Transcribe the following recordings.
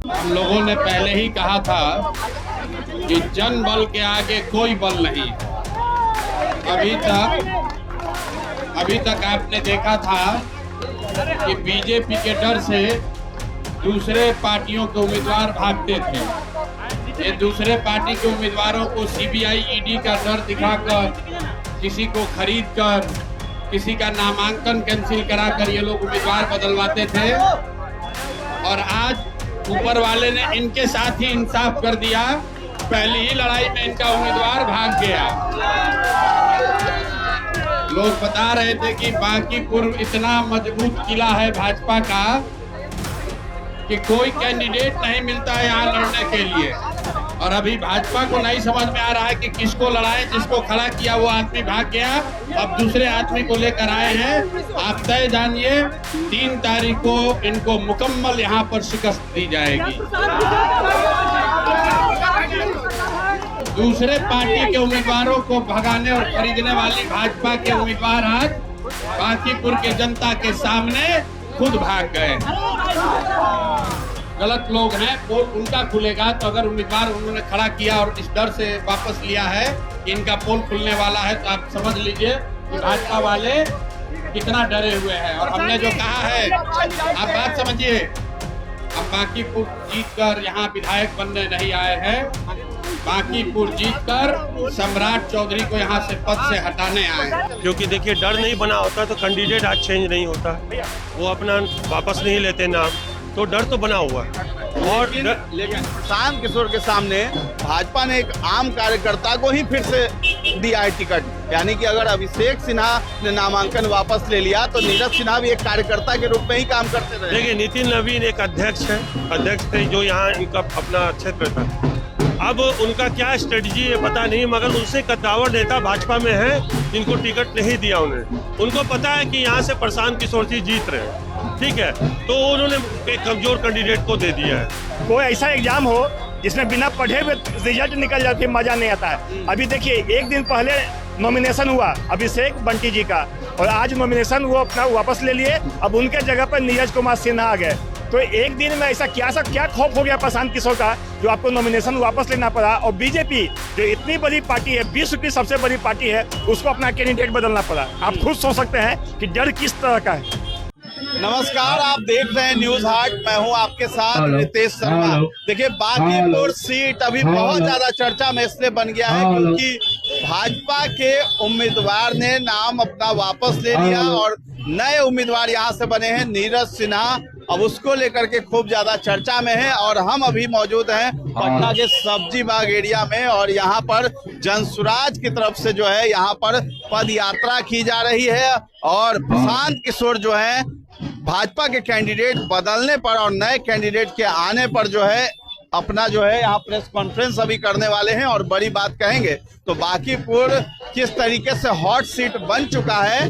हम लोगों ने पहले ही कहा था कि जन बल के आगे कोई बल नहीं। अभी तक आपने देखा था कि बीजेपी के डर से दूसरे पार्टियों के उम्मीदवार भागते थे। ये दूसरे पार्टी के उम्मीदवारों को सीबीआई ईडी का डर दिखाकर, किसी को खरीद कर, किसी का नामांकन कैंसिल कराकर ये लोग उम्मीदवार बदलवाते थे। और आज ऊपर वाले ने इनके साथ ही इंसाफ कर दिया। पहली ही लड़ाई में इनका उम्मीदवार भाग गया। लोग बता रहे थे कि बांकीपुर इतना मजबूत किला है भाजपा का कि कोई कैंडिडेट नहीं मिलता है यहाँ लड़ने के लिए। और अभी भाजपा को नहीं समझ में आ रहा है कि किसको लड़ाएं। जिसको खड़ा किया वो आदमी भाग गया, अब दूसरे आदमी को लेकर आए हैं। आप तय जानिए 3 तारीख को इनको मुकम्मल यहाँ पर शिकस्त दी जाएगी। दूसरे पार्टी के उम्मीदवारों को भगाने और खरीदने वाली भाजपा के उम्मीदवार आज बांकीपुर के जनता के सामने खुद भाग गए। गलत लोग हैं, पोल उनका खुलेगा तो अगर उम्मीदवार उन्होंने खड़ा किया और इस डर से वापस लिया है कि इनका पोल खुलने वाला है, तो आप समझ लीजिए कि भाजपा वाले कितना डरे हुए हैं। और हमने जो कहा है, आप बात समझिए, अब बांकीपुर जीतकर यहाँ विधायक बनने नहीं आए हैं। बांकीपुर जीतकर सम्राट चौधरी को यहाँ से पद से हटाने आए। क्योंकि देखिए डर नहीं बना होता तो कैंडिडेट आज चेंज नहीं होता, वो अपना वापस नहीं लेते नाम, तो डर तो बना हुआ है। और लेकिन प्रशांत किशोर के सामने भाजपा ने एक आम कार्यकर्ता को ही फिर से दिया है टिकट। यानी कि अगर अभिषेक सिन्हा ने नामांकन वापस ले लिया तो नीरज सिन्हा भी एक कार्यकर्ता के रूप में ही काम करते रहे। देखिए नितिन नवीन एक अध्यक्ष थे जो यहाँ इनका अपना क्षेत्र था। अब उनका क्या स्ट्रेटजी है पता नहीं, मगर उनसे कद्दावर नेता भाजपा में है जिनको टिकट नहीं दिया उन्हें। उनको पता है कि यहाँ से प्रशांत किशोर जी जीत रहे हैं, ठीक है, तो उन्होंने एक कमजोर कैंडिडेट को दे दिया है। कोई ऐसा एग्जाम हो जिसमें बिना पढ़े हुए रिजल्ट निकल जाते मजा नहीं आता है। अभी देखिए एक दिन पहले नॉमिनेशन हुआ अभिषेक बंटी जी का, और आज नॉमिनेशन वो अपना वापस ले लिए। अब उनके जगह पर नीरज कुमार सिन्हा आ गए। तो एक दिन में ऐसा क्या खौफ हो गया प्रशांत किशोर का जो आपको नॉमिनेशन वापस लेना पड़ा। और बीजेपी जो इतनी बड़ी पार्टी है, विश्व की सबसे बड़ी पार्टी है, उसको अपना कैंडिडेट बदलना पड़ा। आप खुद सोच सकते हैं कि डर किस तरह का है। नमस्कार, आप देख रहे हैं न्यूज हाट। मैं हूं आपके साथ रितेश शर्मा। देखिए बांकीपुर सीट अभी बहुत ज्यादा चर्चा में इसलिए बन गया है क्योंकि भाजपा के उम्मीदवार ने नाम अपना वापस ले लिया और नए उम्मीदवार यहां से बने हैं नीरज सिन्हा। अब उसको लेकर के खूब ज्यादा चर्चा में है। और हम अभी मौजूद हैं पटना के सब्जी बाग एरिया में, और यहाँ पर जनसुराज की तरफ से जो है यहाँ पर पद यात्रा की जा रही है। और प्रशांत किशोर जो है भाजपा के कैंडिडेट बदलने पर और नए कैंडिडेट के आने पर जो है अपना जो है यहाँ प्रेस कॉन्फ्रेंस अभी करने वाले हैं और बड़ी बात कहेंगे। तो बांकीपुर किस तरीके से हॉट सीट बन चुका है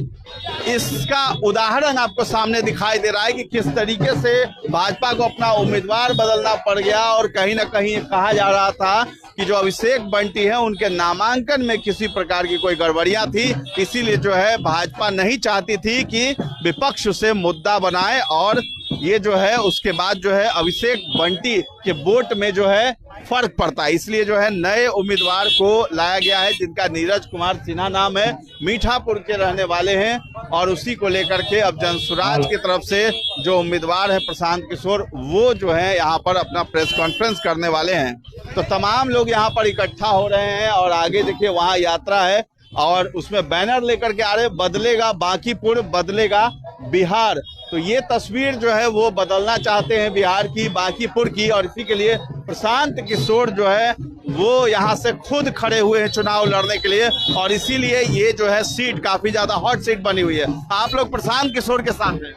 इसका उदाहरण आपको सामने दिखाई दे रहा है कि किस तरीके से भाजपा को अपना उम्मीदवार बदलना पड़ गया। और कहीं ना कहीं कहा जा रहा था कि जो अभिषेक बंटी है उनके नामांकन में किसी प्रकार की कोई गड़बड़ियां थी, इसीलिए जो है भाजपा नहीं चाहती थी कि विपक्ष उसे मुद्दा बनाए। और ये जो है उसके बाद जो है अभिषेक बंटी के वोट में जो है फर्क पड़ता है, इसलिए जो है नए उम्मीदवार को लाया गया है जिनका नीरज कुमार सिन्हा नाम है, मीठापुर के रहने वाले हैं। और उसी को लेकर के अब जनसुराज की तरफ से जो उम्मीदवार है प्रशांत किशोर, वो जो है यहाँ पर अपना प्रेस कॉन्फ्रेंस करने वाले हैं। तो तमाम लोग यहाँ पर इकट्ठा हो रहे हैं और आगे देखिए वहाँ यात्रा है और उसमें बैनर लेकर के आ रहे, बदलेगा बांकीपुर, बदलेगा बिहार। तो ये तस्वीर जो है वो बदलना चाहते हैं बिहार की, बांकीपुर की। और इसी के लिए प्रशांत किशोर जो है वो यहाँ से खुद खड़े हुए हैं चुनाव लड़ने के लिए। और इसीलिए ये जो है सीट काफी ज्यादा हॉट सीट बनी हुई है। आप लोग प्रशांत किशोर के साथ हैं।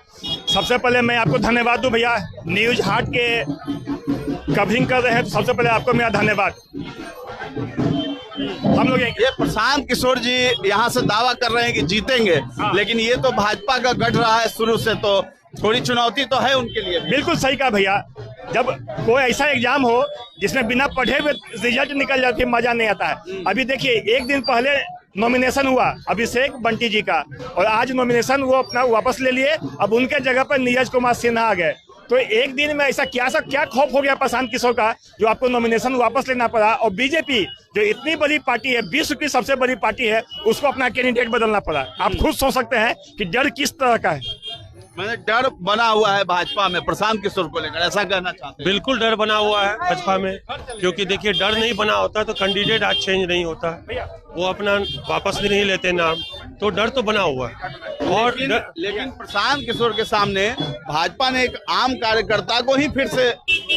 सबसे पहले मैं आपको धन्यवाद दूं भैया, न्यूज हाट के कवरिंग कर रहे हैं, तो सबसे पहले आपको मेरा धन्यवाद। हम लोग ये प्रशांत किशोर जी यहाँ से दावा कर रहे हैं कि जीतेंगे, लेकिन ये तो भाजपा का गढ़ रहा है शुरू से, तो थोड़ी चुनौती तो है उनके लिए। बिल्कुल सही कहा भैया, जब कोई ऐसा एग्जाम हो जिसमें बिना पढ़े हुए रिजल्ट निकल जाते मजा नहीं आता है। अभी देखिए एक दिन पहले नॉमिनेशन हुआ अभिषेक बंटी जी का, और आज नॉमिनेशन वो अपना वापस ले लिए। अब उनके जगह पर नीरज कुमार सिन्हा आ गए। तो एक दिन में ऐसा क्या खौफ हो गया प्रशांत किशोर का जो आपको नॉमिनेशन वापस लेना पड़ा, और बीजेपी जो इतनी बड़ी पार्टी है, विश्व की सबसे बड़ी पार्टी है, उसको अपना कैंडिडेट बदलना पड़ा। आप खुद सोच सकते हैं कि डर किस तरह का है। मैंने डर बना हुआ है भाजपा में प्रशांत किशोर को लेकर, ऐसा कहना चाहते हैं? बिल्कुल डर बना हुआ है भाजपा में, क्योंकि देखिए डर नहीं बना होता तो कैंडिडेट आज चेंज नहीं होता, वो अपना वापस भी नहीं लेते नाम, तो डर तो बना हुआ है। और लेकिन प्रशांत किशोर के सामने भाजपा ने एक आम कार्यकर्ता को ही फिर से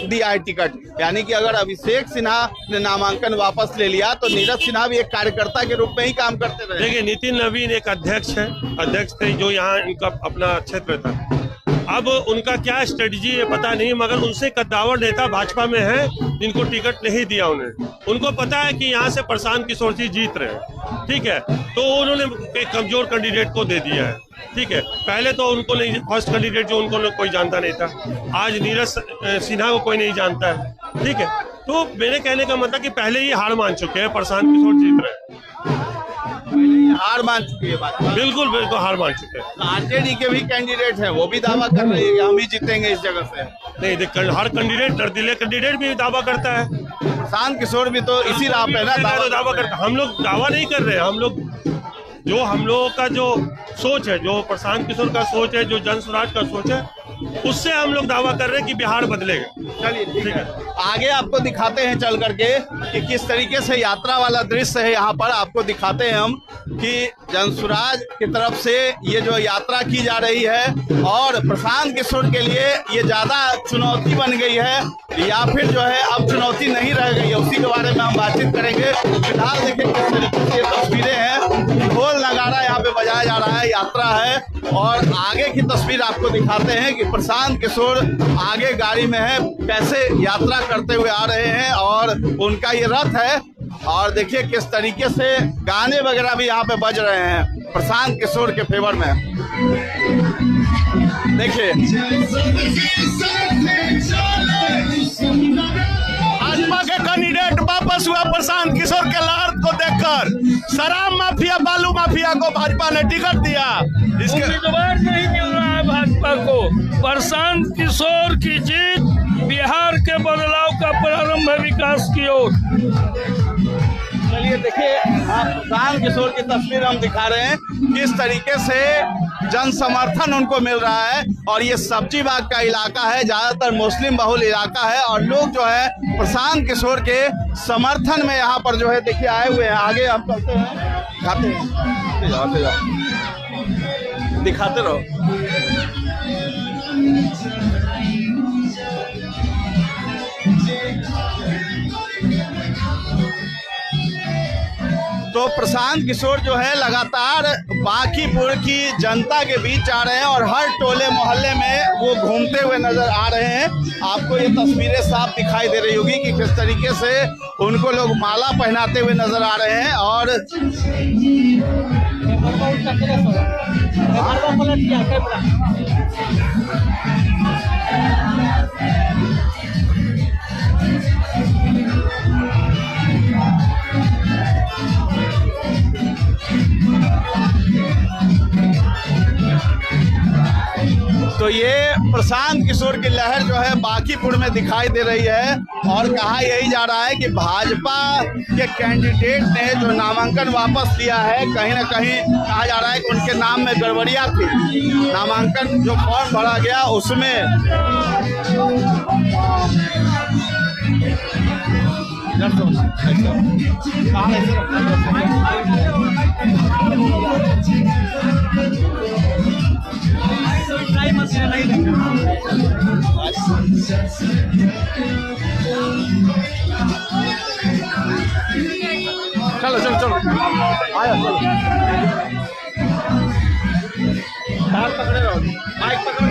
दिया है टिकट, यानी कि अगर अभिषेक सिन्हा ने नामांकन वापस ले लिया तो नीरज सिन्हा भी एक कार्यकर्ता के रूप में ही काम करते रहे। देखिए नितिन नवीन एक अध्यक्ष थे जो यहाँ इनका अपना क्षेत्र था। अब उनका क्या स्ट्रेटजी है पता नहीं, मगर उनसे कद्दावर नेता भाजपा में है जिनको टिकट नहीं दिया उन्हें। उनको पता है कि यहाँ से प्रशांत किशोर जी जीत रहे हैं, ठीक है, तो उन्होंने एक कमजोर कैंडिडेट को दे दिया है, ठीक है। पहले तो उनको नहीं, फर्स्ट कैंडिडेट जो उनको कोई जानता नहीं था, आज नीरज सिन्हा को कोई नहीं जानता है, ठीक है। तो मेरे कहने का मतलब कि पहले ही हार मान चुके हैं, प्रशांत किशोर जीत रहे हैं, हार मान चुकी है बात। बिल्कुल बिल्कुल हार मान चुके हैं। आरजेडी के भी कैंडिडेट हैं, वो भी दावा कर रहे हैं कि हम ही जीतेंगे इस जगह से। नहीं देख, हर कैंडिडेट दर्दिले कैंडिडेट भी दावा करता है। प्रशांत किशोर भी तो इसी राह पे ना दावा करता है। हम लोग दावा नहीं कर रहे हैं, हम लोगों का जो सोच है, जो प्रशांत किशोर का सोच है, जो जन स्वराज का सोच है, उससे हम लोग दावा कर रहे हैं कि बिहार बदलेगा। चलिए ठीक है, आगे आपको दिखाते हैं चल करके कि किस तरीके से यात्रा वाला दृश्य है। यहाँ पर आपको दिखाते हैं हम कि जनसुराज की तरफ से ये जो यात्रा की जा रही है और प्रशांत किशोर के लिए ये ज्यादा चुनौती बन गई है या फिर जो है अब चुनौती नहीं रह गई है, उसी के बारे में हम बातचीत करेंगे। फिलहाल देखिए किस तरीके से ये तस्वीरें हैं, ढोल नगारा यहाँ पे बजाया जा रहा है, यात्रा है, और आगे की तस्वीर आपको दिखाते हैं कि प्रशांत किशोर आगे गाड़ी में है, कैसे यात्रा करते हुए आ रहे हैं और उनका ये रथ है। और देखिए किस तरीके से गाने वगैरह भी यहाँ पे बज रहे हैं प्रशांत किशोर के फेवर में। देखिए भाजपा के कैंडिडेट वापस हुआ प्रशांत किशोर के लहर को देखकर। शराब माफिया, बालू माफिया को भाजपा ने टिकट दिया, इसके उम्मीदवार नहीं मिल रहा है भाजपा को। प्रशांत किशोर की जीत बिहार के बदलाव का प्रारंभ है विकास की ओर। चलिए देखिए, प्रशांत किशोर की तस्वीर हम दिखा रहे हैं किस तरीके से जन समर्थन उनको मिल रहा है। और ये सब्जी बाग का इलाका है, ज्यादातर मुस्लिम बहुल इलाका है, और लोग जो है प्रशांत किशोर के समर्थन में यहाँ पर जो है देखिए आए हुए हैं। आगे हम चलते हैं, दिखाते हैं, दिखाते रहो। तो प्रशांत किशोर जो है लगातार बांकीपुर की जनता के बीच आ रहे हैं और हर टोले मोहल्ले में वो घूमते हुए नजर आ रहे हैं। आपको ये तस्वीरें साफ दिखाई दे रही होगी कि किस तरीके से उनको लोग माला पहनाते हुए नजर आ रहे हैं। और तो ये प्रशांत किशोर की लहर जो है बांकीपुर में दिखाई दे रही है। और कहा यही जा रहा है कि भाजपा के कैंडिडेट ने जो नामांकन वापस लिया है, कहीं ना कहीं कहा जा रहा है कि उनके नाम में गड़बड़ियां थी। नामांकन जो फॉर्म भरा गया उसमें चलो चलो चलो आया, तार पकड़े रहो, माइक पकड़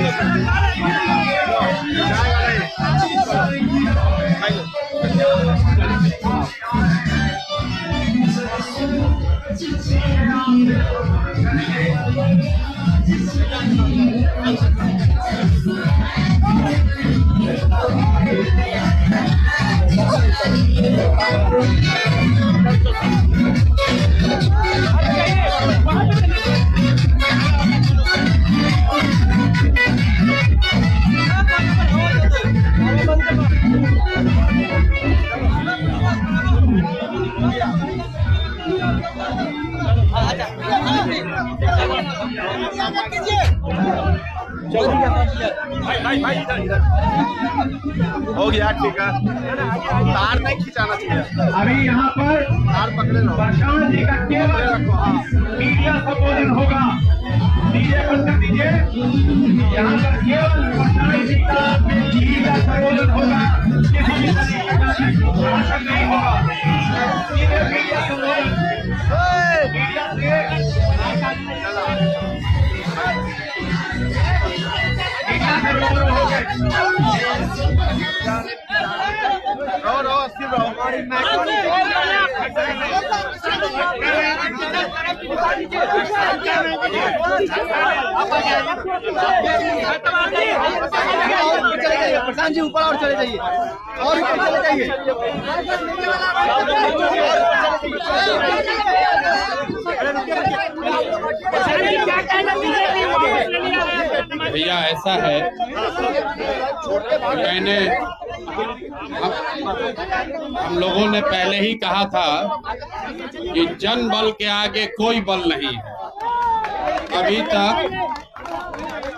हो गया, ठीक है। तार नहीं खिंचाना चाहिए। अभी यहाँ पर तार पकड़े रहो। प्रशांत जी का केवल मीडिया संबोधन होगा। डीजे बंद कर दीजिए। यहाँ पर केवल प्रशांत जी का मीडिया संबोधन होगा। किसी भी तरीके का भाषण नहीं होगा। सीधे मीडिया संबोधन। मीडिया रो अस्सी प्रशांत जी ऊपर और चले जाइए, और ऊपर चले जाइए। भैया ऐसा है, मैंने हम लोगों ने पहले ही कहा था कि जन बल के आगे कोई बल नहीं है।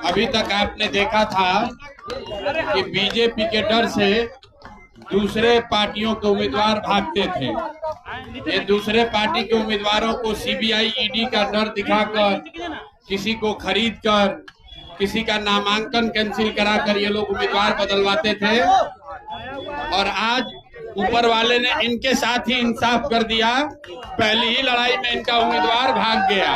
अभी तक आपने देखा था कि बीजेपी के डर से दूसरे पार्टियों के उम्मीदवार भागते थे। ये दूसरे पार्टी के उम्मीदवारों को सीबीआई ईडी का डर दिखाकर, किसी को खरीद कर, किसी का नामांकन कैंसिल कराकर ये लोग उम्मीदवार बदलवाते थे। और आज ऊपर वाले ने इनके साथ ही इंसाफ कर दिया, पहली ही लड़ाई में इनका उम्मीदवार भाग गया।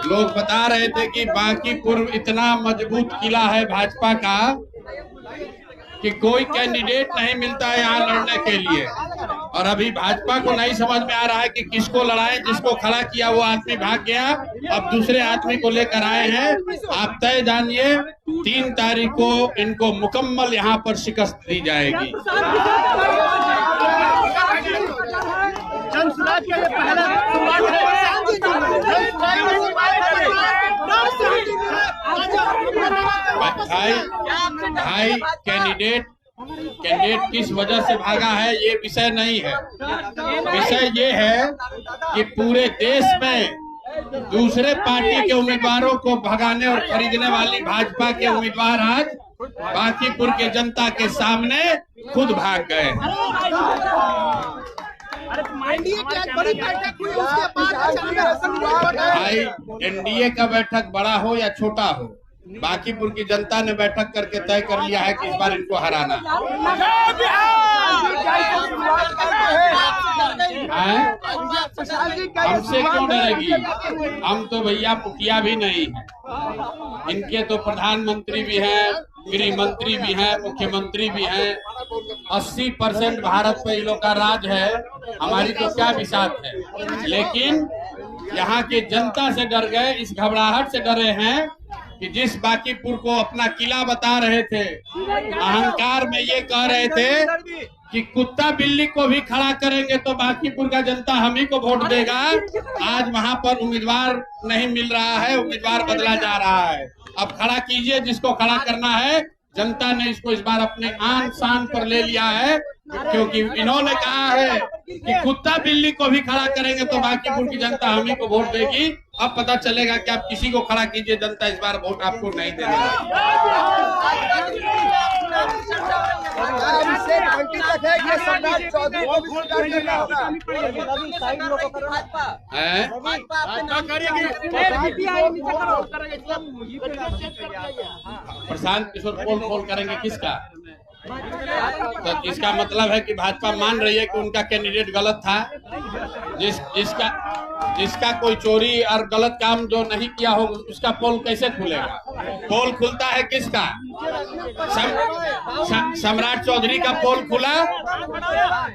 लोग बता रहे थे कि बांकीपुर इतना मजबूत किला है भाजपा का कि कोई कैंडिडेट नहीं मिलता है यहाँ लड़ने के लिए। और अभी भाजपा को नहीं समझ में आ रहा है कि किसको लड़ाएं। जिसको खड़ा किया वो आदमी भाग गया, अब दूसरे आदमी को लेकर आए हैं। आप तय जानिए 3 तारीख को इनको मुकम्मल यहाँ पर शिकस्त दी जाएगी। जनसुराज का ये पहला भाई कैंडिडेट किस वजह से भागा है ये विषय नहीं है। विषय ये है कि पूरे देश में दूसरे पार्टी के उम्मीदवारों को भगाने और खरीदने वाली भाजपा के उम्मीदवार आज बांकीपुर के जनता के सामने खुद भाग गए। भाई एनडीए का बैठक बड़ा हो या छोटा हो, बांकीपुर की जनता ने बैठक करके तय कर लिया है कि इस बार इनको हराना है। हमसे क्यों डरेगी? हम तो भैया पुकिया भी नहीं है। इनके तो प्रधानमंत्री भी हैं, गृह मंत्री भी हैं, मुख्यमंत्री भी हैं। 80% भारत पे इन लोग का राज है, हमारी तो क्या बिसात है। लेकिन यहाँ की जनता से डर गए, इस घबराहट से डरे हैं कि जिस बांकीपुर को अपना किला बता रहे थे, अहंकार में ये कह रहे थे कि कुत्ता बिल्ली को भी खड़ा करेंगे तो बांकीपुर का जनता हम ही को वोट देगा। आज वहां पर उम्मीदवार नहीं मिल रहा है, उम्मीदवार बदला जा रहा है। अब खड़ा कीजिए जिसको खड़ा करना है। जनता ने इसको इस बार अपने आन शान पर ले लिया है, क्योंकि इन्होंने कहा है कि कुत्ता बिल्ली को भी खड़ा करेंगे तो बांकीपुर की जनता हम ही को वोट देगी। अब पता चलेगा कि आप किसी को खड़ा कीजिए, जनता इस बार वोट आपको नहीं देगी। प्रशांत किशोर पोल करेंगे किसका? तो इसका मतलब है कि भाजपा मान रही है कि उनका कैंडिडेट गलत था। जिसका कोई चोरी और गलत काम जो नहीं किया हो उसका पोल कैसे खुलेगा? पोल खुलता है किसका? सम्राट चौधरी का पोल खुला,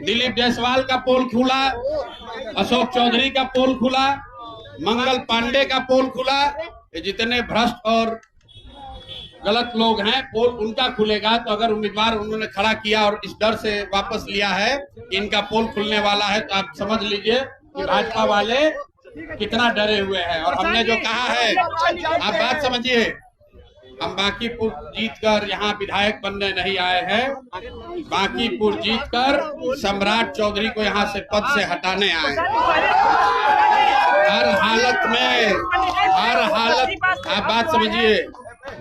दिलीप जायसवाल का पोल खुला, अशोक चौधरी का पोल खुला, मंगल पांडे का पोल खुला। ये जितने भ्रष्ट और गलत लोग हैं पोल उनका खुलेगा। तो अगर उम्मीदवार उन्होंने खड़ा किया और इस डर से वापस लिया है कि इनका पोल खुलने वाला है, तो आप समझ लीजिए कि भाजपा वाले कितना डरे हुए हैं। और हमने जो कहा है, आप बात समझिए, हम बांकीपुर जीतकर यहाँ विधायक बनने नहीं आए हैं। बांकीपुर जीतकर सम्राट चौधरी को यहाँ से पद से हटाने आए। हर हालत, आप बात समझिए,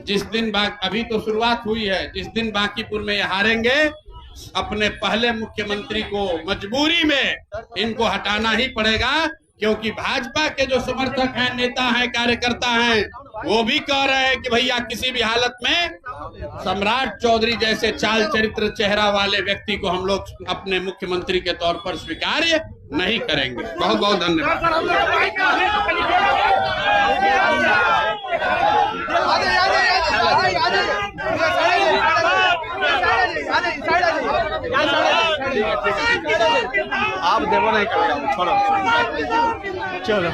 जिस दिन अभी तो शुरुआत हुई है, जिस दिन बांकीपुर में ये हारेंगे, अपने पहले मुख्यमंत्री को मजबूरी में इनको हटाना ही पड़ेगा, क्योंकि भाजपा के जो समर्थक हैं, नेता हैं, कार्यकर्ता हैं, वो भी कह रहे हैं कि भैया किसी भी हालत में सम्राट चौधरी जैसे चाल चरित्र चेहरा वाले व्यक्ति को हम लोग अपने मुख्यमंत्री के तौर पर स्वीकार्य नहीं करेंगे। बहुत बहुत आप देखो नहीं करेगा, छोड़ो चलो।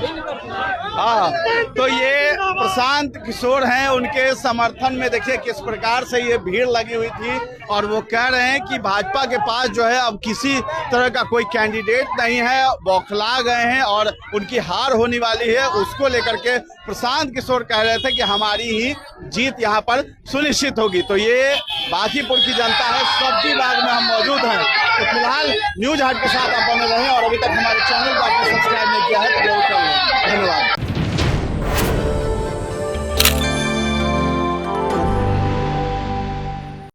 हाँ, तो ये प्रशांत किशोर हैं, उनके समर्थन में देखिए किस प्रकार से ये भीड़ लगी हुई थी, और वो कह रहे हैं कि भाजपा के पास जो है अब किसी तरह का कोई कैंडिडेट नहीं है, बौखला गए हैं और उनकी हार होने वाली है। उसको लेकर के प्रशांत किशोर कह रहे थे कि हमारी ही जीत यहाँ पर सुनिश्चित होगी। तो ये बांकीपुर की जनता है, सब्जी बाग में हम मौजूद हैं। तो फिलहाल न्यूज हाट के साथ आप बने रहें, और अभी तक हमारे चैनल को आपने सब्सक्राइब नहीं किया है तो जरूर कर लें। धन्यवाद।